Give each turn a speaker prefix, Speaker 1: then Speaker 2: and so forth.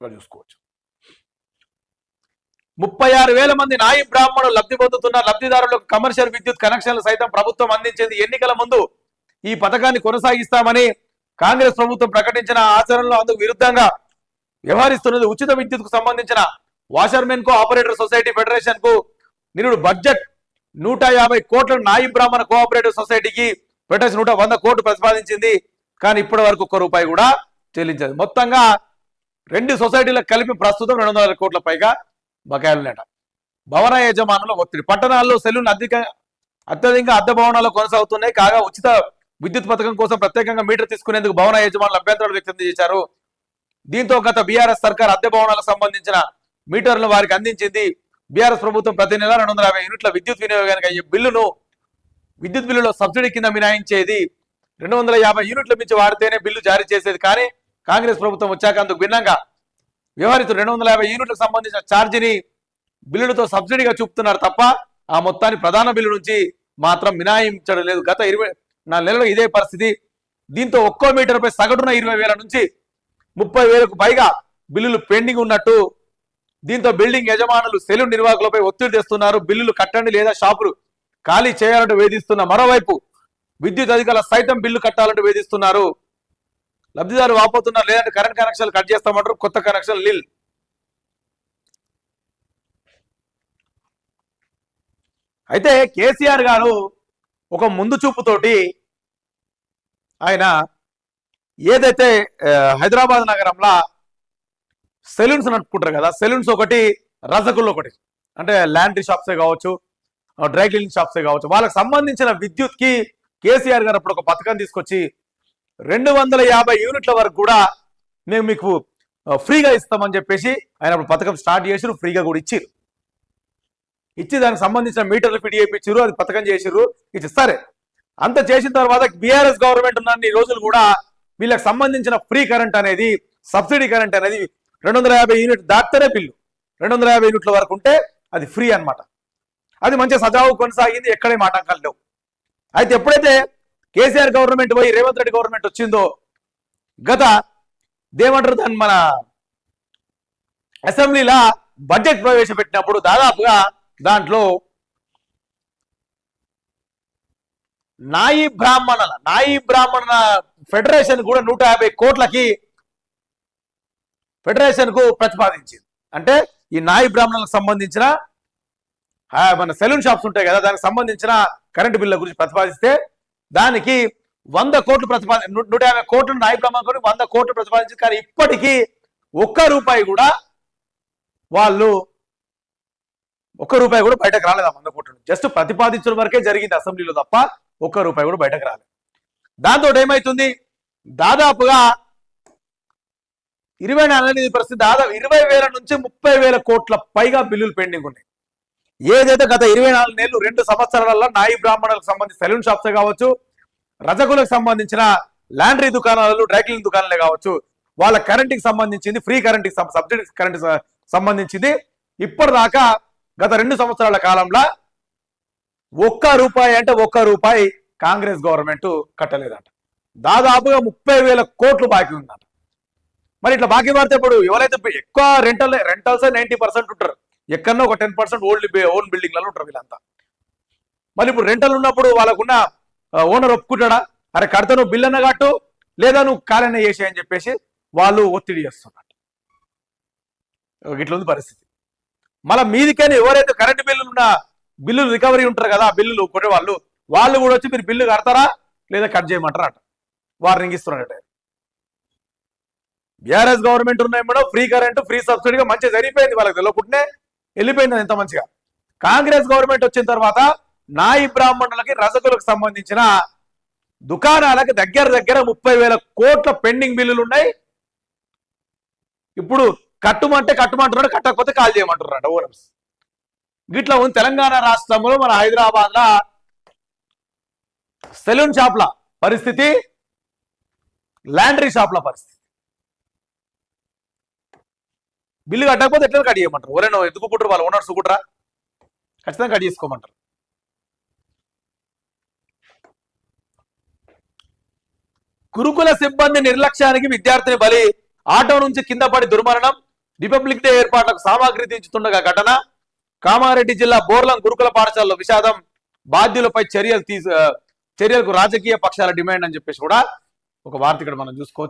Speaker 1: ఇక్కడ చూసుకోవచ్చు. 36,000 మంది నాయి బ్రాహ్మణులు లబ్ధి పొందుతున్న లబ్ధిదారులకు కమర్షియల్ విద్యుత్ కనెక్షన్లు సైతం ప్రభుత్వం అందించింది. ఎన్నికల ముందు ఈ పథకాన్ని కొనసాగిస్తామని కాంగ్రెస్ ప్రభుత్వం ప్రకటించిన ఆచరణలో అందుకు విరుద్ధంగా వ్యవహరిస్తున్నది. ఉచిత విద్యుత్ కు సంబంధించిన వాషర్మెన్ కో ఆపరేటర్ సొసైటీ ఫెడరేషన్ కు నిరుడు బడ్జెట్ 150 కోట్ల నాయి బ్రాహ్మణ కోఆపరేటివ్ సొసైటీకి ఫెడరేషన్ 100 కోట్లు ప్రతిపాదించింది. కానీ ఇప్పటి వరకు ఒక్క రూపాయి కూడా చెల్లించదు. మొత్తంగా 2 సొసైటీలకు కలిపి ప్రస్తుతం 200 కోట్ల పైగా బకాయిలున్నాయట. భవన యజమానుల ఒత్తిడి. పట్టణాల్లో సెలూన్ అత్యధిక అద్దె భవనాల్లో కొనసాగుతున్నాయి. కాగా ఉచిత విద్యుత్ పథకం కోసం ప్రత్యేకంగా మీటర్ తీసుకునేందుకు భవన యజమానులు అభ్యంతరాలు వ్యక్తం చేశారు. దీంతో గత బీఆర్ఎస్ సర్కార్ అద్దె భవనాలకు సంబంధించిన మీటర్లను వారికి అందించింది. బీఆర్ఎస్ ప్రభుత్వం ప్రతి నెల 250 యూనిట్ల విద్యుత్ వినియోగానికి అయ్యే బిల్లును విద్యుత్ బిల్లులో సబ్సిడీ కింద మినహాయించేది. 250 యూనిట్ల మించి వాడితేనే బిల్లు జారీ చేసేది. కానీ కాంగ్రెస్ ప్రభుత్వం వచ్చాక అందుకు భిన్నంగా వ్యవహరిస్తూ 250 యూనిట్లకు సంబంధించిన ఛార్జీని బిల్లులతో సబ్సిడీగా చూపుతున్నారు తప్ప ఆ మొత్తాన్ని ప్రధాన బిల్లు నుంచి మాత్రం మినహాయించడం లేదు. గత 24 నెలలు ఇదే పరిస్థితి. దీంతో ఒక్కో మీటర్పై సగటున 20,000 నుంచి 30,000కు పైగా బిల్లులు పెండింగ్ ఉన్నట్టు. దీంతో బిల్డింగ్ యజమానులు సెలూన్ నిర్వాహకులపై ఒత్తిడి తెస్తున్నారు. బిల్లులు కట్టండి లేదా షాపులు ఖాళీ చేయాలంటూ వేధిస్తున్న మరోవైపు విద్యుత్ అధికారులు సైతం బిల్లు కట్టాలంటూ వేధిస్తున్నారు. లబ్ధిదారులు వాపోతున్నారు. లేదంటే కరెంట్ కనెక్షన్లు కట్ చేస్తామంటారు. కొత్త కనెక్షన్ లిల్. అయితే కేసీఆర్ గారు ఒక ముందు చూపుతోటి ఆయన ఏదైతే హైదరాబాద్ నగరంలో సెలూన్స్ నడుపుకుంటారు కదా, సెలూన్స్ ఒకటి, రజకుల్లో ఒకటి, అంటే ల్యాండ్రీ షాప్సే కావచ్చు, డ్రై క్లీనింగ్ షాప్సే కావచ్చు, వాళ్ళకి సంబంధించిన విద్యుత్ కి కేసీఆర్ గారు అప్పుడు ఒక పథకం తీసుకొచ్చి 250 యూనిట్ల వరకు కూడా మేము మీకు ఫ్రీగా ఇస్తామని చెప్పేసి ఆయన అప్పుడు పథకం స్టార్ట్ చేసిరు. ఫ్రీగా కూడా ఇచ్చి దానికి సంబంధించిన మీటర్లు ఫిట్ చేయించారు. అది పథకం చేసిర్రు. ఇచ్చి సరే అంత చేసిన తర్వాత బీఆర్ఎస్ గవర్నమెంట్ ఉన్న రోజులు కూడా వీళ్ళకి సంబంధించిన ఫ్రీ కరెంట్ అనేది, సబ్సిడీ కరెంట్ అనేది 250 యూనిట్ దాటితేనే బిల్లు. 250 యూనిట్ల వరకు ఉంటే అది ఫ్రీ అన్నమాట. అది మంచిగా సజావు కొనసాగింది. ఎక్కడేం ఆటంకాలు లేవు. అయితే ఎప్పుడైతే కేసీఆర్ గవర్నమెంట్ పోయి రేవంత్ రెడ్డి గవర్నమెంట్ వచ్చిందో గత దేమంటారు దాన్ని మన అసెంబ్లీలో బడ్జెట్ ప్రవేశపెట్టినప్పుడు దాదాపుగా దాంట్లో నాయి బ్రాహ్మణ ఫెడరేషన్ కూడా 150 కోట్లకి ఫెడరేషన్ కు ప్రతిపాదించింది. అంటే ఈ నాయి బ్రాహ్మణులకు సంబంధించిన మన సెలూన్ షాప్స్ ఉంటాయి కదా, దానికి సంబంధించిన కరెంటు బిల్ల గురించి ప్రతిపాదిస్తే దానికి 100 కోట్లు 150 కోట్లు నాయి బ్రాహ్మణులకు 100 కోట్లు ప్రతిపాదించింది. కానీ ఇప్పటికీ ఒక్క రూపాయి కూడా బయటకు రాలేదు. 100 కోట్లు జస్ట్ ప్రతిపాదించడం వరకే జరిగింది అసెంబ్లీలో తప్ప ఒక్క రూపాయి కూడా బయటకు రాలేదు. దాంతో ఏమైతుంది, దాదాపుగా 24 నెలల పరిస్థితి దాదాపు 20,000 నుంచి 30,000 కోట్ల పైగా బిల్లులు పెండింగ్ ఉన్నాయి. ఏదైతే గత 24 నెలలు 2 సంవత్సరాలలో నాయి బ్రాహ్మణులకు సంబంధించి సెలూన్ షాప్సే కావచ్చు, రజకులకు సంబంధించిన ల్యాండ్రీ దుకాణాలు, డ్రై క్లీనింగ్ దుకాణాలే కావచ్చు, వాళ్ళ కరెంట్కి సంబంధించింది, ఫ్రీ కరెంట్కి సబ్సిడీ కరెంట్ సంబంధించింది ఇప్పటిదాకా గత 2 సంవత్సరాల కాలంలో ఒక్క రూపాయి కాంగ్రెస్ గవర్నమెంట్ కట్టలేదట. దాదాపుగా 30,000 కోట్లు బాకీ ఉందట. మరి ఇట్లా బాకీ పడితే ఇప్పుడు ఎవరైతే ఎక్కువ రెంటల్స్ 90% ఉంటారు, ఎక్కడన్నా ఒక 10% ఓన్ బిల్డింగ్లలో ఉంటారు వీళ్ళంతా. మళ్ళీ ఇప్పుడు రెంటల్ ఉన్నప్పుడు వాళ్ళకున్న ఓనర్ ఒప్పుకుంటాడా, అరే కడతా నువ్వు బిల్ అన్న కట్టు లేదా నువ్వు కాలన్న చేసి అని చెప్పేసి వాళ్ళు ఒత్తిడి చేస్తున్నట్టు. ఇట్లా ఉంది పరిస్థితి. మళ్ళీ మీదికైనా ఎవరైతే కరెంటు బిల్లులు రికవరీ ఉంటారు కదా, ఆ బిల్లులు కొనే వాళ్ళు కూడా వచ్చి మీరు బిల్లు కడతారా లేదా కట్ చేయమంటారా అట వార్నింగ్ ఇస్తున్నారట. బీఆర్ఎస్ గవర్నమెంట్ ఉన్నాయి మేడం, ఫ్రీ కరెంటు ఫ్రీ సబ్సిడీగా మంచిగా జరిగిపోయింది, వాళ్ళకి తెలియకుండానే వెళ్ళిపోయింది ఎంత మంచిగా. కాంగ్రెస్ గవర్నమెంట్ వచ్చిన తర్వాత నాయి బ్రాహ్మణులకి, రజకులకు సంబంధించిన దుకాణాలకి దగ్గర 30,000 కోట్ల పెండింగ్ బిల్లులు ఉన్నాయి. ఇప్పుడు కట్టమంటున్నాడు, కట్టకపోతే కాల్ చేయమంటున్నాడు ఓనర్స్. గిట్లా ఉంది తెలంగాణ రాష్ట్రంలో మన హైదరాబాద్ లా సెలూన్ షాప్ల పరిస్థితి, ల్యాండ్రీ షాప్ల పరిస్థితి. బిల్లు కట్టకపోతే ఎట్లా కట్ చేయమంటారు? ఎవరైనా ఎత్తుకుంటారు వాళ్ళు ఓనర్స్ కుట్రా, ఖచ్చితంగా కట్ చేసుకోమంటారు. గురుకుల సిబ్బంది నిర్లక్ష్యానికి విద్యార్థిని బలి, ఆటో నుంచి కింద పడి దుర్మరణం, రిపబ్లిక్ డే ఏర్పాట్లకు సామాగ్రి దించుతుండగా ఘటన. కామారెడ్డి జిల్లా బోర్లం గురుకుల పాఠశాలలో విషాదం. బాధ్యులపై చర్యలకు రాజకీయ పక్షాల డిమాండ్ అని చెప్పేసి కూడా ఒక వార్త ఇక్కడ మనం చూసుకోవచ్చు.